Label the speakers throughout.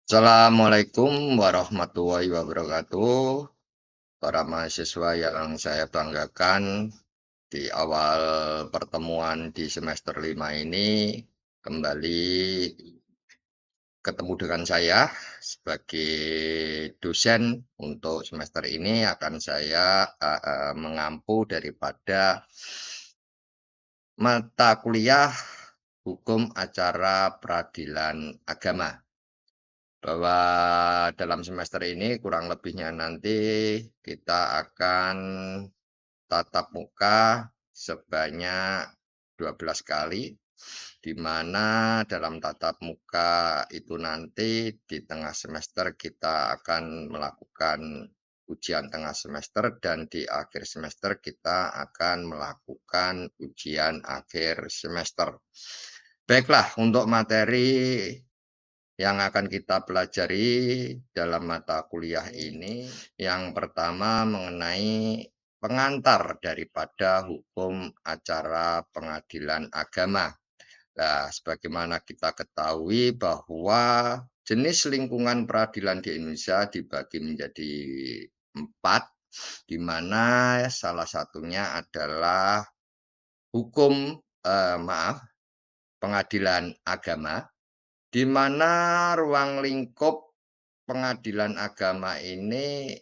Speaker 1: Assalamualaikum warahmatullahi wabarakatuh. Para mahasiswa yang saya banggakan, di awal pertemuan di semester 5 ini kembali ketemu dengan saya sebagai dosen untuk semester ini akan saya mengampu daripada mata kuliah Hukum Acara Peradilan Agama. Bahwa dalam semester ini kurang lebihnya nanti kita akan tatap muka sebanyak 12 kali, di mana dalam tatap muka itu nanti di tengah semester kita akan melakukan ujian tengah semester dan di akhir semester kita akan melakukan ujian akhir semester. Baiklah, untuk materi yang akan kita pelajari dalam mata kuliah ini, yang pertama mengenai pengantar daripada hukum acara pengadilan agama. Nah, sebagaimana kita ketahui bahwa jenis lingkungan peradilan di Indonesia dibagi menjadi 4, di mana salah satunya adalah hukum pengadilan agama, di mana ruang lingkup pengadilan agama ini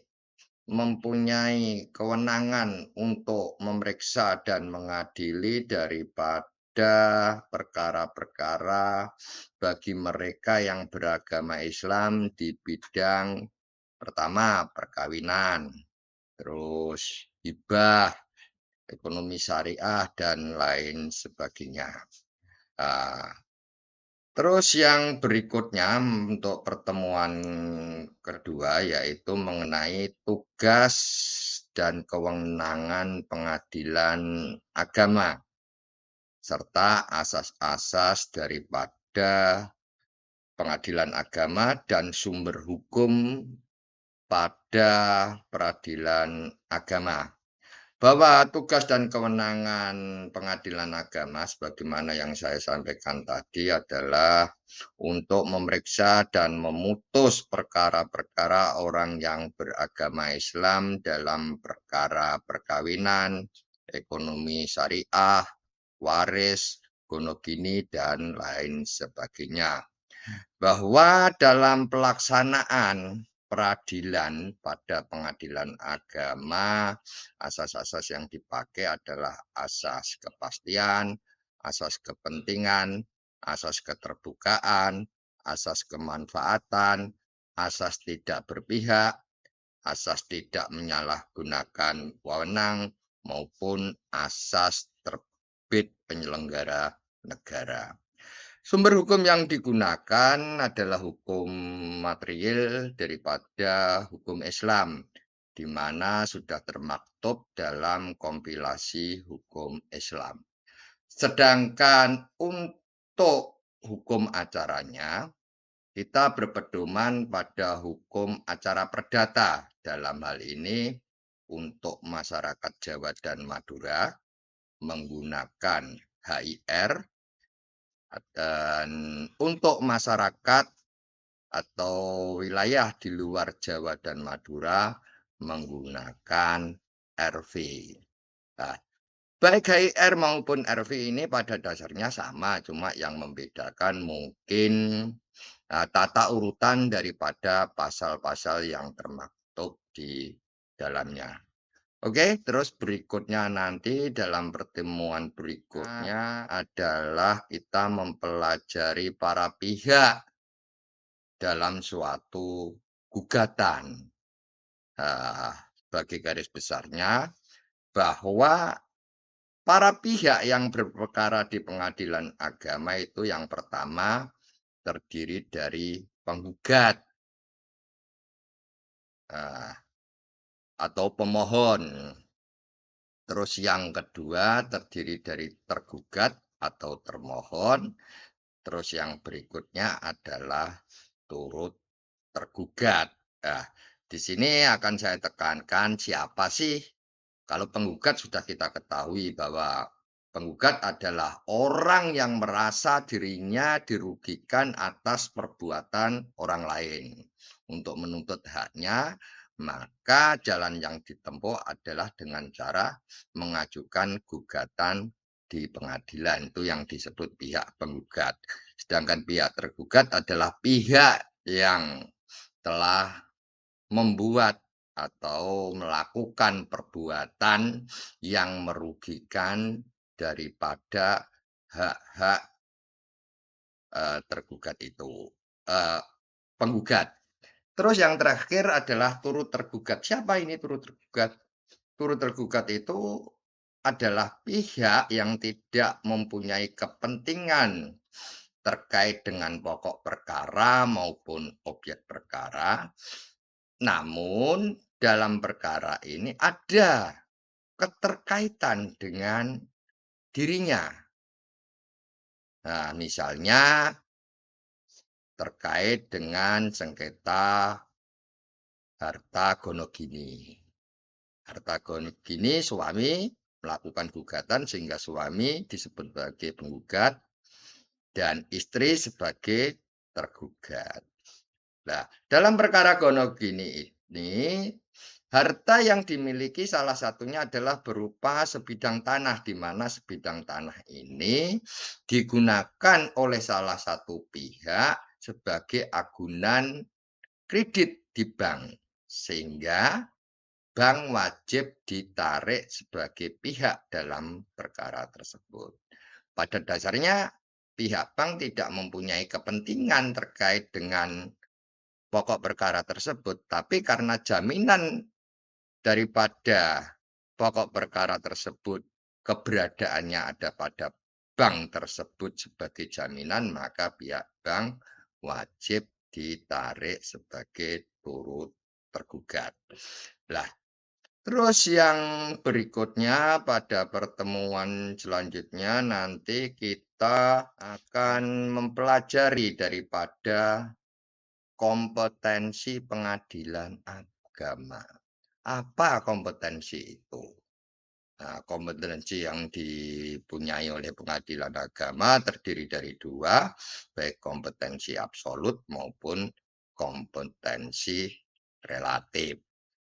Speaker 1: mempunyai kewenangan untuk memeriksa dan mengadili daripada perkara-perkara bagi mereka yang beragama Islam di bidang pertama perkawinan, terus hibah, ekonomi syariah, dan lain sebagainya. Nah, terus yang berikutnya untuk pertemuan kedua yaitu mengenai tugas dan kewenangan pengadilan agama serta asas-asas daripada pengadilan agama dan sumber hukum pada peradilan agama. Bahwa tugas dan kewenangan pengadilan agama sebagaimana yang saya sampaikan tadi adalah untuk memeriksa dan memutus perkara-perkara orang yang beragama Islam dalam perkara perkawinan, ekonomi syariah, waris, gonogini, dan lain sebagainya. Bahwa dalam pelaksanaan peradilan pada pengadilan agama, asas-asas yang dipakai adalah asas kepastian, asas kepentingan, asas keterbukaan, asas kemanfaatan, asas tidak berpihak, asas tidak menyalahgunakan wewenang, maupun asas terbit penyelenggara negara. Sumber hukum yang digunakan adalah hukum material daripada hukum Islam, di mana sudah termaktub dalam kompilasi hukum Islam. Sedangkan untuk hukum acaranya, kita berpedoman pada hukum acara perdata. Dalam hal ini, untuk masyarakat Jawa dan Madura menggunakan HIR, dan untuk masyarakat atau wilayah di luar Jawa dan Madura menggunakan RV. Nah, baik HIR maupun RV ini pada dasarnya sama, cuma yang membedakan mungkin tata urutan daripada pasal-pasal yang termaktub di dalamnya. Oke, terus berikutnya nanti dalam pertemuan berikutnya adalah kita mempelajari para pihak dalam suatu gugatan. Sebagai garis besarnya bahwa para pihak yang berperkara di pengadilan agama itu yang pertama terdiri dari penggugat atau pemohon. Terus yang kedua terdiri dari tergugat atau termohon. Terus yang berikutnya adalah turut tergugat. Nah, di sini akan saya tekankan siapa sih? Kalau penggugat sudah kita ketahui bahwa Penggugat adalah orang yang merasa dirinya dirugikan atas perbuatan orang lain. Untuk menuntut haknya, maka jalan yang ditempuh adalah dengan cara mengajukan gugatan di pengadilan. Itu yang disebut pihak penggugat. Sedangkan pihak tergugat adalah pihak yang telah membuat atau melakukan perbuatan yang merugikan daripada hak-hak, tergugat itu, eee, penggugat. Terus yang terakhir adalah turut tergugat. Siapa ini turut tergugat? Turut tergugat itu adalah pihak yang tidak mempunyai kepentingan terkait dengan pokok perkara maupun objek perkara, namun dalam perkara ini ada keterkaitan dengan dirinya. Nah, misalnya terkait dengan sengketa harta gonogini. Harta gonogini suami melakukan gugatan sehingga suami disebut sebagai penggugat dan istri sebagai tergugat. Nah, dalam perkara gonogini ini, harta yang dimiliki salah satunya adalah berupa sebidang tanah, di mana sebidang tanah ini digunakan oleh salah satu pihak sebagai agunan kredit di bank, sehingga bank wajib ditarik sebagai pihak dalam perkara tersebut. Pada dasarnya, pihak bank tidak mempunyai kepentingan terkait dengan pokok perkara tersebut, tapi karena jaminan daripada pokok perkara tersebut keberadaannya ada pada bank tersebut sebagai jaminan, maka pihak bank wajib ditarik sebagai turut tergugat. Lah, terus yang berikutnya pada pertemuan selanjutnya nanti kita akan mempelajari daripada kompetensi pengadilan agama. Apa kompetensi itu? Nah, kompetensi yang dipunyai oleh pengadilan agama terdiri dari dua, baik kompetensi absolut maupun kompetensi relatif.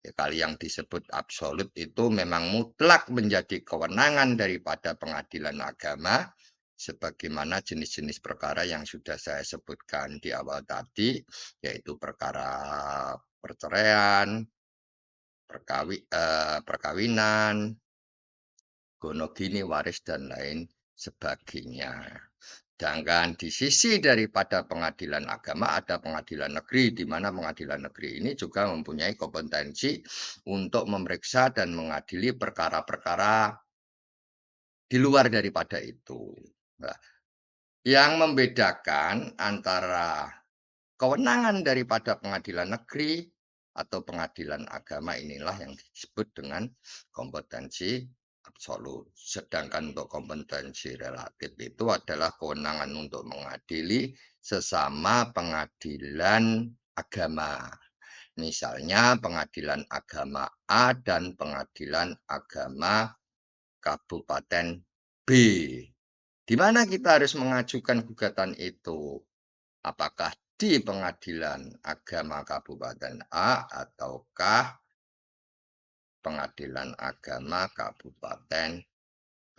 Speaker 1: Ya, kalau yang disebut absolut itu memang mutlak menjadi kewenangan daripada pengadilan agama, sebagaimana jenis-jenis perkara yang sudah saya sebutkan di awal tadi, yaitu perkara perceraian, perkawinan, gonogini, waris, dan lain sebagainya. Sedangkan di sisi daripada pengadilan agama ada pengadilan negeri, di mana pengadilan negeri ini juga mempunyai kompetensi untuk memeriksa dan mengadili perkara-perkara di luar daripada itu. Nah, yang membedakan antara kewenangan daripada pengadilan negeri atau pengadilan agama inilah yang disebut dengan kompetensi absolut. Sedangkan untuk kompetensi relatif itu adalah kewenangan untuk mengadili sesama pengadilan agama. Misalnya pengadilan agama A dan pengadilan agama Kabupaten B. Di mana kita harus mengajukan gugatan itu? Apakah di pengadilan agama Kabupaten A ataukah pengadilan agama Kabupaten B?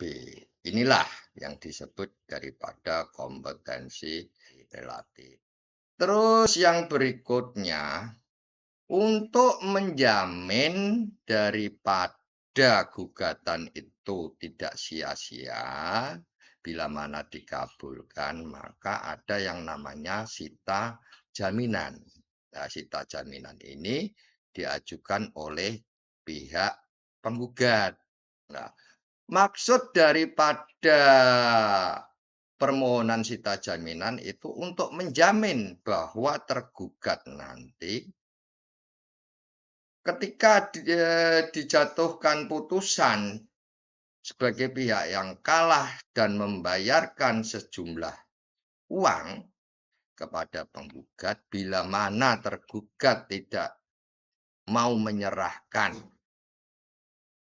Speaker 1: Inilah yang disebut daripada kompetensi relatif. Terus yang berikutnya, untuk menjamin daripada gugatan itu tidak sia-sia, bila mana dikabulkan, maka ada yang namanya sita jaminan. Nah, sita jaminan ini diajukan oleh pihak penggugat. Nah, maksud daripada permohonan sita jaminan itu untuk menjamin bahwa tergugat nanti ketika dijatuhkan putusan sebagai pihak yang kalah dan membayarkan sejumlah uang kepada penggugat, bila mana tergugat tidak mau menyerahkan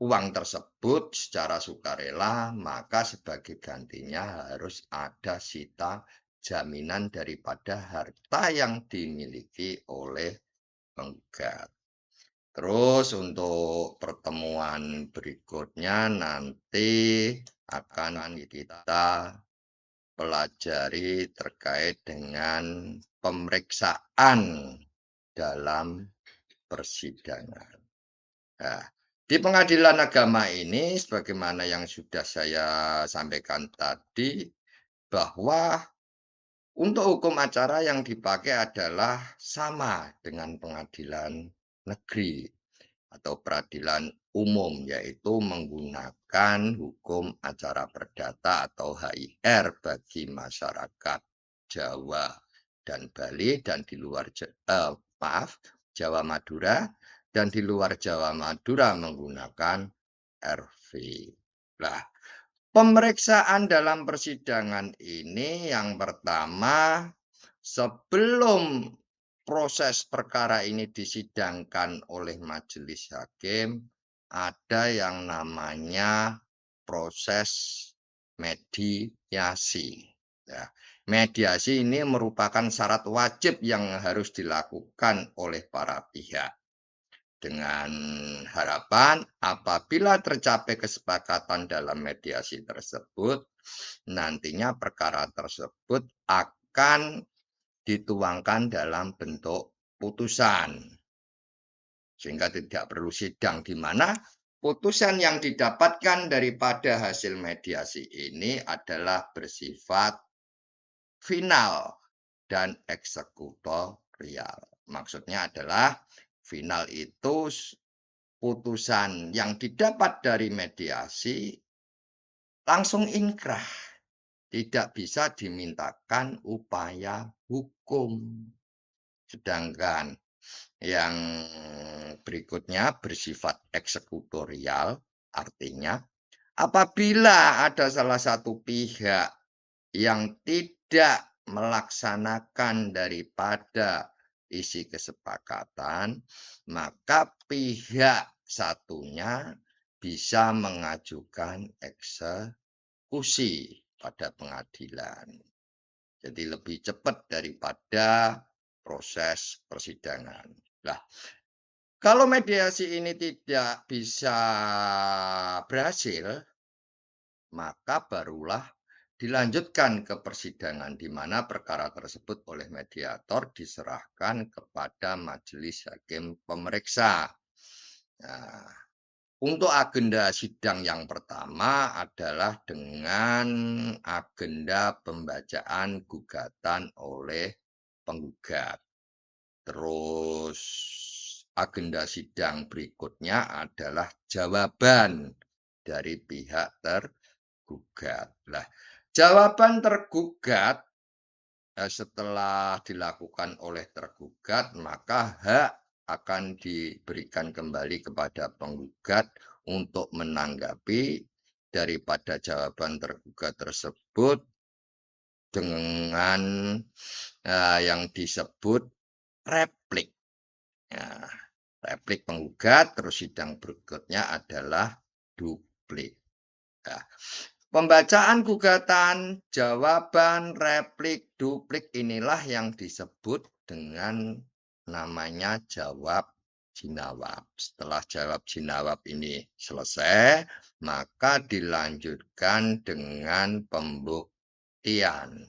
Speaker 1: uang tersebut secara sukarela, maka sebagai gantinya harus ada sita jaminan daripada harta yang dimiliki oleh penggugat. Terus untuk pertemuan berikutnya nanti akan kita pelajari terkait dengan pemeriksaan dalam persidangan. Nah, di pengadilan agama ini sebagaimana yang sudah saya sampaikan tadi, bahwa untuk hukum acara yang dipakai adalah sama dengan pengadilan negeri atau peradilan umum, yaitu menggunakan hukum acara perdata atau HIR bagi masyarakat Jawa dan Bali dan di luar Jawa Madura dan di luar Jawa Madura menggunakan RV. Nah, pemeriksaan dalam persidangan ini yang pertama, sebelum proses perkara ini disidangkan oleh majelis hakim, ada yang namanya proses mediasi. Ya, mediasi ini merupakan syarat wajib yang harus dilakukan oleh para pihak. Dengan harapan apabila tercapai kesepakatan dalam mediasi tersebut, nantinya perkara tersebut akan dituangkan dalam bentuk putusan. Sehingga tidak perlu sidang, di mana putusan yang didapatkan daripada hasil mediasi ini adalah bersifat final dan eksekutorial. Maksudnya adalah final itu putusan yang didapat dari mediasi langsung inkrah, tidak bisa dimintakan upaya hukum. Sedangkan yang berikutnya bersifat eksekutorial, artinya apabila ada salah satu pihak yang tidak melaksanakan daripada isi kesepakatan, maka pihak satunya bisa mengajukan eksekusi pada pengadilan. Jadi lebih cepat daripada proses persidangan. Nah, kalau mediasi ini tidak bisa berhasil, maka barulah dilanjutkan ke persidangan di mana perkara tersebut oleh mediator diserahkan kepada majelis hakim pemeriksa. Nah, untuk agenda sidang yang pertama adalah dengan agenda pembacaan gugatan oleh penggugat. Terus agenda sidang berikutnya adalah jawaban dari pihak tergugat. Nah, jawaban tergugat setelah dilakukan oleh tergugat, maka hak akan diberikan kembali kepada penggugat untuk menanggapi daripada jawaban tergugat tersebut dengan yang disebut replik. Ya, replik penggugat, terus sidang berikutnya adalah duplik. Ya. Pembacaan gugatan, jawaban, replik, duplik inilah yang disebut dengan namanya jawab jinawab. Setelah jawab jinawab ini selesai, maka dilanjutkan dengan pembuktian.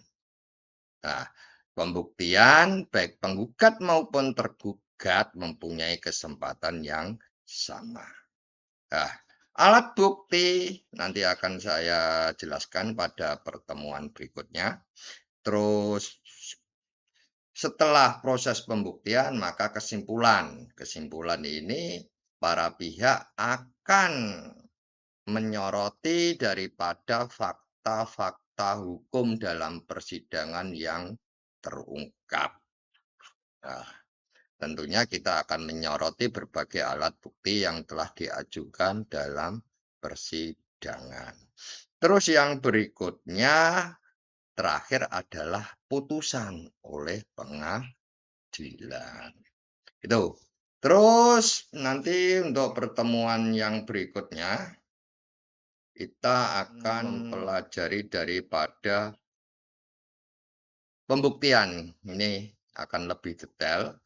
Speaker 1: Nah, pembuktian baik penggugat maupun tergugat mempunyai kesempatan yang sama. Nah, alat bukti nanti akan saya jelaskan pada pertemuan berikutnya. Terus setelah proses pembuktian, maka kesimpulan. Kesimpulan ini para pihak akan menyoroti daripada fakta-fakta hukum dalam persidangan yang terungkap. Nah, tentunya kita akan menyoroti berbagai alat bukti yang telah diajukan dalam persidangan. Terus yang berikutnya, terakhir adalah putusan oleh pengadilan. Itu Terus nanti untuk pertemuan yang berikutnya, kita akan mempelajari daripada pembuktian. Ini akan lebih detail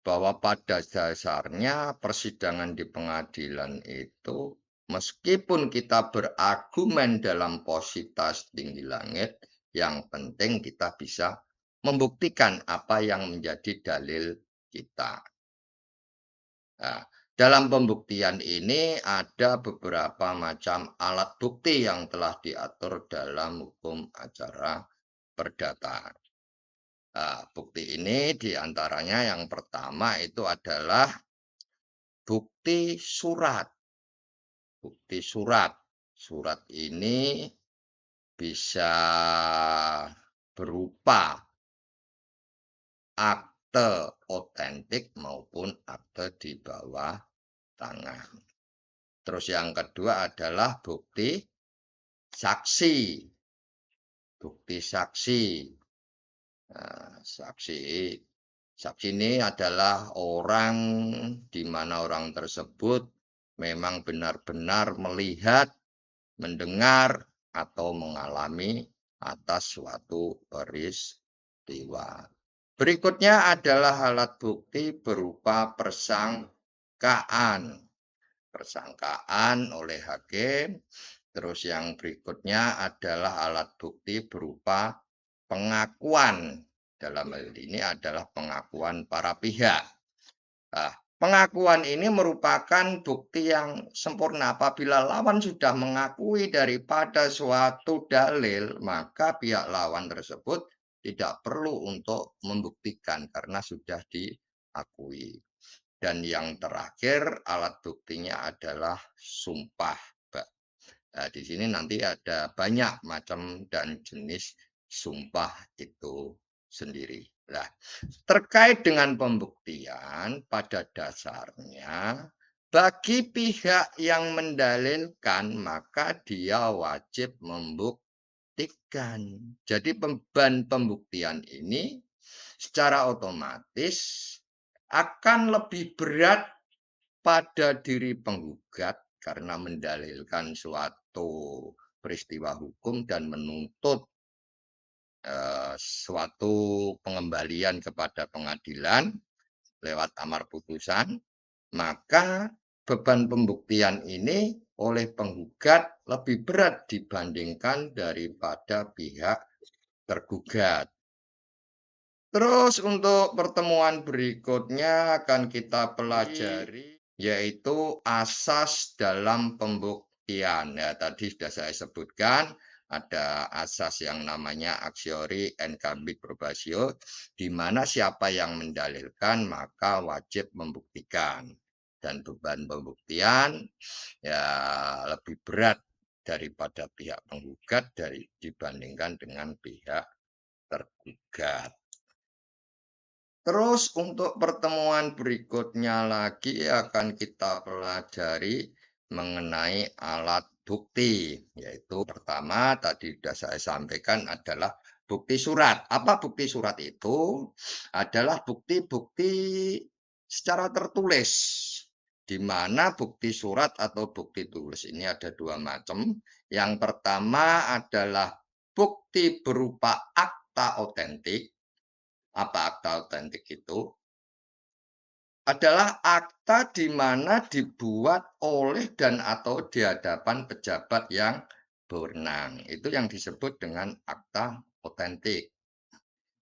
Speaker 1: bahwa pada dasarnya persidangan di pengadilan itu meskipun kita berargumen dalam positas tinggi langit, yang penting kita bisa membuktikan apa yang menjadi dalil kita. Nah, dalam pembuktian ini ada beberapa macam alat bukti yang telah diatur dalam hukum acara perdata. Nah, bukti ini diantaranya yang pertama itu adalah bukti surat. Bukti surat. Surat ini bisa berupa akte otentik maupun akte di bawah tangan. Terus yang kedua adalah bukti saksi. Bukti saksi. Nah, saksi ini adalah orang di mana orang tersebut memang benar-benar melihat, mendengar, atau mengalami atas suatu peristiwa. Berikutnya adalah alat bukti berupa persangkaan. Persangkaan oleh hakim. Terus yang berikutnya adalah alat bukti berupa pengakuan. Dalam hal ini adalah pengakuan para pihak. Nah, pengakuan ini merupakan bukti yang sempurna. Apabila lawan sudah mengakui daripada suatu dalil, maka pihak lawan tersebut tidak perlu untuk membuktikan karena sudah diakui. Dan yang terakhir alat buktinya adalah sumpah. Nah, di sini nanti ada banyak macam dan jenis sumpah itu sendiri. Nah, terkait dengan pembuktian, pada dasarnya bagi pihak yang mendalilkan maka dia wajib membuktikan. Jadi beban pembuktian ini secara otomatis akan lebih berat pada diri penggugat karena mendalilkan suatu peristiwa hukum dan menuntut suatu pengembalian kepada pengadilan lewat amar putusan, maka beban pembuktian ini oleh penggugat lebih berat dibandingkan daripada pihak tergugat. Terus untuk pertemuan berikutnya akan kita pelajari yaitu asas dalam pembuktian. Ya, tadi sudah saya sebutkan ada asas yang namanya axiori encambit probatio, di mana siapa yang mendalilkan maka wajib membuktikan. Dan beban pembuktian ya lebih berat daripada pihak penggugat dibandingkan dengan pihak tergugat. Terus untuk pertemuan berikutnya lagi akan kita pelajari mengenai alat bukti, yaitu pertama tadi sudah saya sampaikan adalah bukti surat. Apa bukti surat itu? Adalah bukti-bukti secara tertulis, di mana bukti surat atau bukti tulis ini ada dua macam. Yang pertama adalah bukti berupa akta otentik. Apa akta otentik itu? Adalah akta di mana dibuat oleh dan atau di hadapan pejabat yang berwenang. Itu yang disebut dengan akta otentik.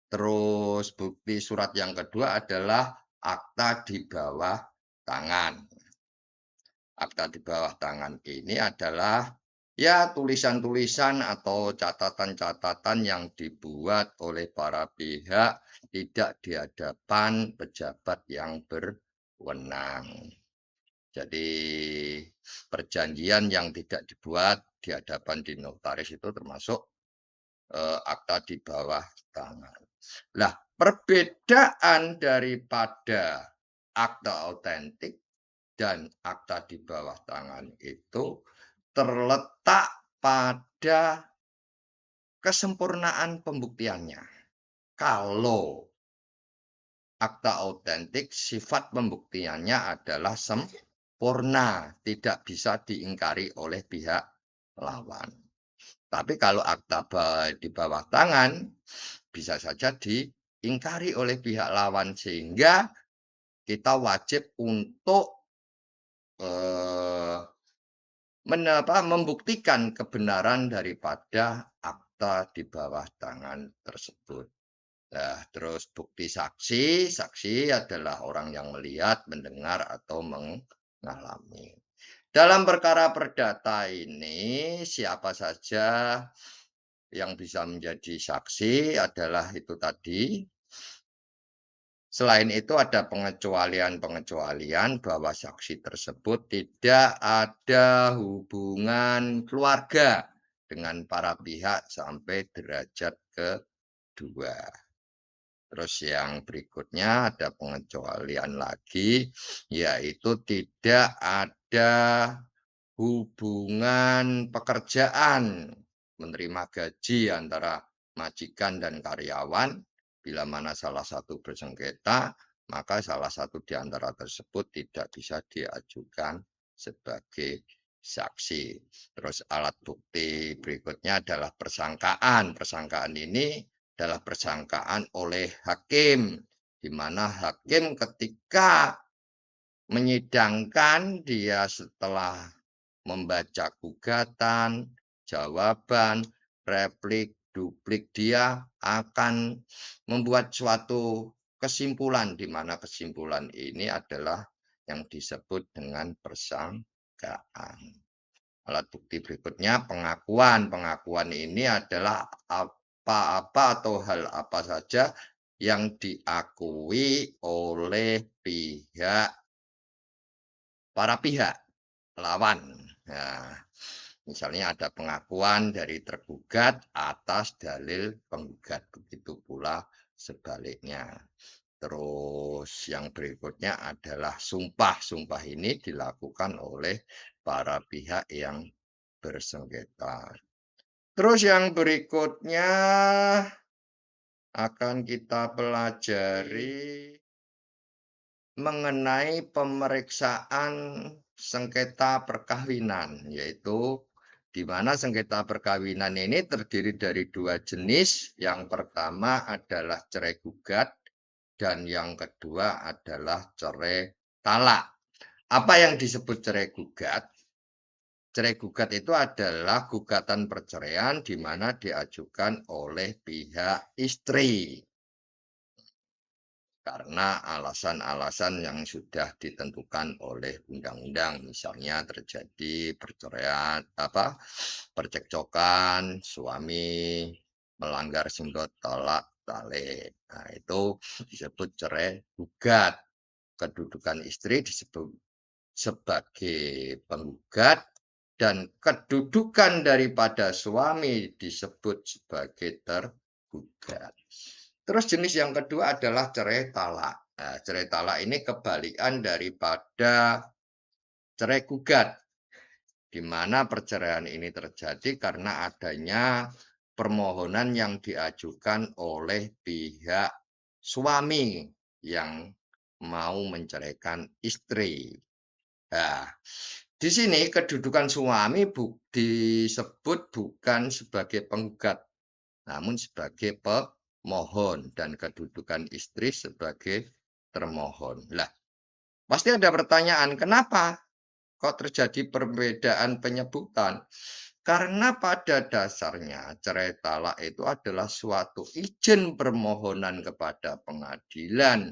Speaker 1: Terus bukti surat yang kedua adalah akta di bawah tangan. Akta di bawah tangan ini adalah ya tulisan-tulisan atau catatan-catatan yang dibuat oleh para pihak tidak di hadapan pejabat yang berwenang. Jadi perjanjian yang tidak dibuat di hadapan di notaris itu termasuk akta di bawah tangan. Nah, perbedaan daripada akta otentik dan akta di bawah tangan itu terletak pada kesempurnaan pembuktiannya. Kalau akta autentik sifat pembuktiannya adalah sempurna, tidak bisa diingkari oleh pihak lawan. Tapi kalau akta di bawah tangan bisa saja diingkari oleh pihak lawan sehingga kita wajib untuk, eee, membuktikan kebenaran daripada akta di bawah tangan tersebut. Nah, terus bukti saksi, saksi adalah orang yang melihat, mendengar, atau mengalami. Dalam perkara perdata ini, siapa saja yang bisa menjadi saksi adalah itu tadi. Selain itu ada pengecualian-pengecualian bahwa saksi tersebut tidak ada hubungan keluarga dengan para pihak sampai derajat kedua. Terus yang berikutnya ada pengecualian lagi, yaitu tidak ada hubungan pekerjaan, menerima gaji antara majikan dan karyawan, bila mana salah satu bersengketa, maka salah satu di antara tersebut tidak bisa diajukan sebagai saksi. Terus alat bukti berikutnya adalah persangkaan. Persangkaan ini adalah persangkaan oleh hakim, di mana hakim ketika menyidangkan dia setelah membaca gugatan, jawaban, replik, duplik, dia akan membuat suatu kesimpulan, di mana kesimpulan ini adalah yang disebut dengan persangkaan. Alat bukti berikutnya pengakuan. Pengakuan ini adalah apa-apa atau hal apa saja yang diakui oleh para pihak lawan. Nah, misalnya ada pengakuan dari tergugat atas dalil penggugat, begitu pula sebaliknya. Terus yang berikutnya adalah sumpah. Sumpah ini dilakukan oleh para pihak yang bersengketa. Terus yang berikutnya akan kita pelajari mengenai pemeriksaan sengketa perkawinan, yaitu di mana sengketa perkawinan ini terdiri dari dua jenis. Yang pertama adalah cerai gugat dan yang kedua adalah cerai talak. Apa yang disebut cerai gugat? Cerai gugat itu adalah gugatan perceraian di mana diajukan oleh pihak istri. Karena alasan-alasan yang sudah ditentukan oleh undang-undang, misalnya terjadi perceraian percekcokan, suami melanggar simbol tolak balik. Nah, itu disebut cerai gugat. Kedudukan istri disebut sebagai penggugat dan kedudukan daripada suami disebut sebagai tergugat. Terus jenis yang kedua adalah cerai talak. Nah, cerai talak ini kebalikan daripada cerai gugat, di mana perceraian ini terjadi karena adanya permohonan yang diajukan oleh pihak suami yang mau menceraikan istri. Nah, di sini kedudukan suami disebut bukan sebagai penggugat, namun sebagai pemohon dan kedudukan istri sebagai termohon. Lah, pasti ada pertanyaan, kenapa kok terjadi perbedaan penyebutan? Karena pada dasarnya cerai talak itu adalah suatu izin permohonan kepada pengadilan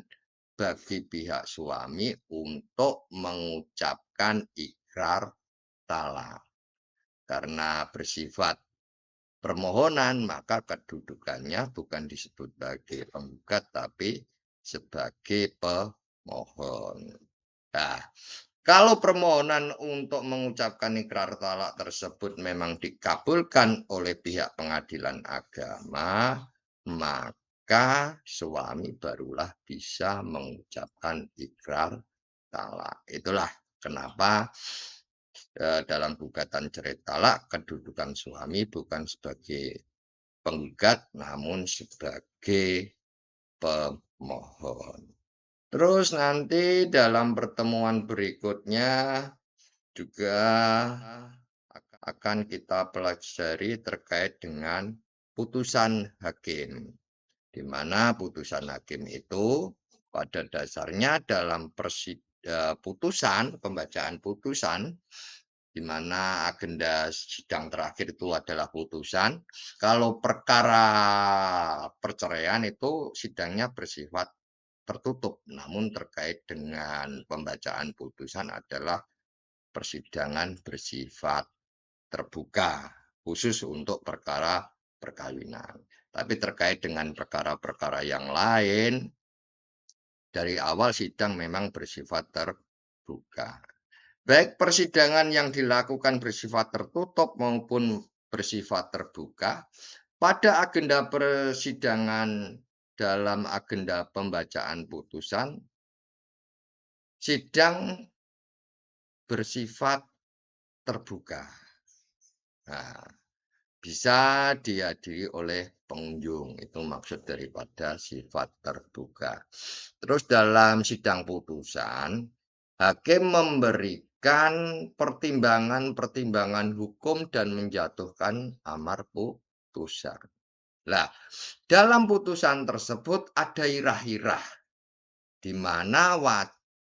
Speaker 1: bagi pihak suami untuk mengucapkan ikrar talak. Karena bersifat permohonan, maka kedudukannya bukan disebut sebagai penggugat, tapi sebagai pemohon. Nah, kalau permohonan untuk mengucapkan ikrar talak tersebut memang dikabulkan oleh pihak pengadilan agama, maka suami barulah bisa mengucapkan ikrar talak. Itulah kenapa dalam gugatan cerai talak kedudukan suami bukan sebagai penggugat namun sebagai pemohon. Terus nanti dalam pertemuan berikutnya juga akan kita pelajari terkait dengan putusan hakim, di mana putusan hakim itu pada dasarnya dalam putusan, pembacaan putusan, di mana agenda sidang terakhir itu adalah putusan. Kalau perkara perceraian itu sidangnya bersifat tertutup, namun terkait dengan pembacaan putusan adalah persidangan bersifat terbuka, khusus untuk perkara perkawinan. Tapi terkait dengan perkara-perkara yang lain, dari awal sidang memang bersifat terbuka. Baik persidangan yang dilakukan bersifat tertutup maupun bersifat terbuka, pada agenda persidangan dalam agenda pembacaan putusan, sidang bersifat terbuka. Nah, bisa dihadiri oleh pengunjung, itu maksud daripada sifat terbuka. Terus dalam sidang putusan, hakim memberikan pertimbangan-pertimbangan hukum dan menjatuhkan amar putusan. Nah, dalam putusan tersebut ada irah-irah di mana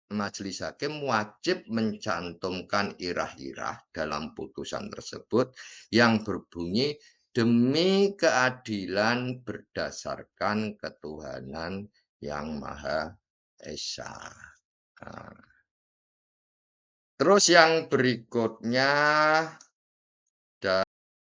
Speaker 1: majelis hakim wajib mencantumkan irah-irah dalam putusan tersebut yang berbunyi demi keadilan berdasarkan ketuhanan yang Maha Esa. Nah, terus yang berikutnya